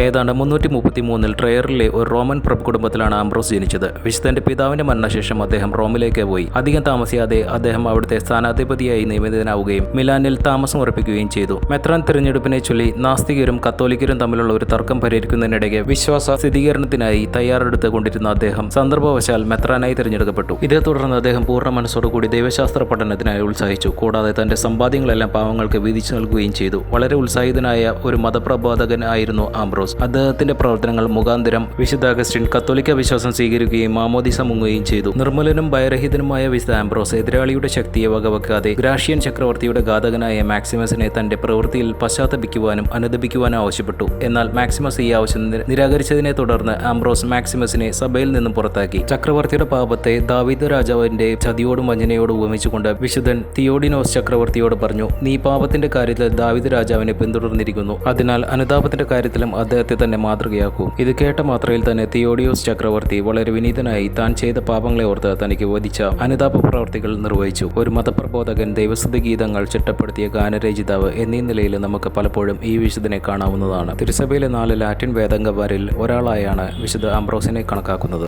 ഏതാണ്ട് 333 ട്രയറിലെ ഒരു റോമൻ പ്രഭു കുടുംബത്തിലാണ് ആംബ്രോസ് ജനിച്ചത്. വിശുദ്ധന്റെ പിതാവിന്റെ മരണശേഷം അദ്ദേഹം റോമിലേക്ക് പോയി. അധികം താമസിയാതെ അദ്ദേഹം അവിടുത്തെ സ്ഥാനാധിപതിയായി നിയമിതനാവുകയും മിലാനിൽ താമസം ഉറപ്പിക്കുകയും ചെയ്തു. മെത്രാൻ തിരഞ്ഞെടുപ്പിനെ ചൊല്ലി നാസ്തികരും കത്തോലിക്കരും തമ്മിലുള്ള ഒരു തർക്കം പരിഹരിക്കുന്നതിനിടയ്ക്ക് വിശ്വാസ സ്ഥിരീകരണത്തിനായി തയ്യാറെടുത്ത് കൊണ്ടിരുന്ന അദ്ദേഹം സന്ദർഭവശാൽ മെത്രാനായി തിരഞ്ഞെടുക്കപ്പെട്ടു. ഇതേ തുടർന്ന് അദ്ദേഹം പൂർണ്ണ മനസ്സോടുകൂടി ദൈവശാസ്ത്ര പഠനത്തിനായി ഉത്സാഹിച്ചു. കൂടാതെ തന്റെ സമ്പാദ്യങ്ങളെല്ലാം പാവങ്ങൾക്ക് വീതിച്ചു നൽകുകയും ചെയ്തു. വളരെ ഉത്സാഹിതനായ ഒരു മതപ്രബോധകൻ ആയിരുന്നു ആംബ്രോസ്. അദ്ദേഹത്തിന്റെ പ്രവർത്തനങ്ങൾ മുഖാന്തരം വിശുദ്ധ അഗസ്റ്റിൻ കത്തോലിക്ക വിശ്വാസം സ്വീകരിക്കുകയും മാമോദിസ മുങ്ങുകയും ചെയ്തു. നിർമ്മലനും ഭയരഹിതനുമായ വിശുദ്ധ ആംബ്രോസ് എതിരാളിയുടെ ശക്തിയെ വകവെക്കാതെ ഗ്രാഷ്യൻ ചക്രവർത്തിയുടെ ഘാതകനായ മാക്സിമസിനെ തന്റെ പ്രവൃത്തിയിൽ പശ്ചാത്തപിക്കുവാനും അനുദപിക്കുവാനും ആവശ്യപ്പെട്ടു. എന്നാൽ മാക്സിമസ് ഈ ആവശ്യം നിരാകരിച്ചതിനെ തുടർന്ന് ആംബ്രോസ് മാക്സിമസിനെ സഭയിൽ നിന്നും പുറത്താക്കി. ചക്രവർത്തിയുടെ പാപത്തെ ദാവീദ് രാജാവിന്റെ ചതിയോടും വഞ്ചനയോടും ഉപമിച്ചുകൊണ്ട് വിശുദ്ധൻ തിയോഡിനോസ് ചക്രവർത്തിയോട് പറഞ്ഞു, നീ പാപത്തിന്റെ കാര്യത്തിൽ ദാവീദ് രാജാവിനെ പിന്തുടർന്നിരിക്കുന്നു, അതിനാൽ അനുതാപത്തിന്റെ കാര്യത്തിലും അദ്ദേഹത്തെ തന്നെ മാതൃകയാക്കൂ. ഇത് കേട്ട മാത്രയിൽ തന്നെ തിയോഡിയോസ് ചക്രവർത്തി വളരെ വിനീതനായി താൻ ചെയ്ത പാപങ്ങളെ ഓർത്ത് തനിക്ക് വധിച്ച അനുതാപ പ്രവർത്തികൾ നിർവഹിച്ചു. ഒരു മതപ്രബോധകൻ, ദൈവസ്തുതി ഗീതങ്ങൾ ചിട്ടപ്പെടുത്തിയ ഗാനരചയിതാവ് എന്നീ നിലയിൽ നമുക്ക് പലപ്പോഴും ഈ വിശുദ്ധനെ കാണാവുന്നതാണ്. തിരുസഭയിലെ 4 ലാറ്റിൻ വേദാംഗന്മാരിൽ ഒരാളായാണ് വിശുദ്ധ ആംബ്രോസിനെ കണക്കാക്കുന്നത്.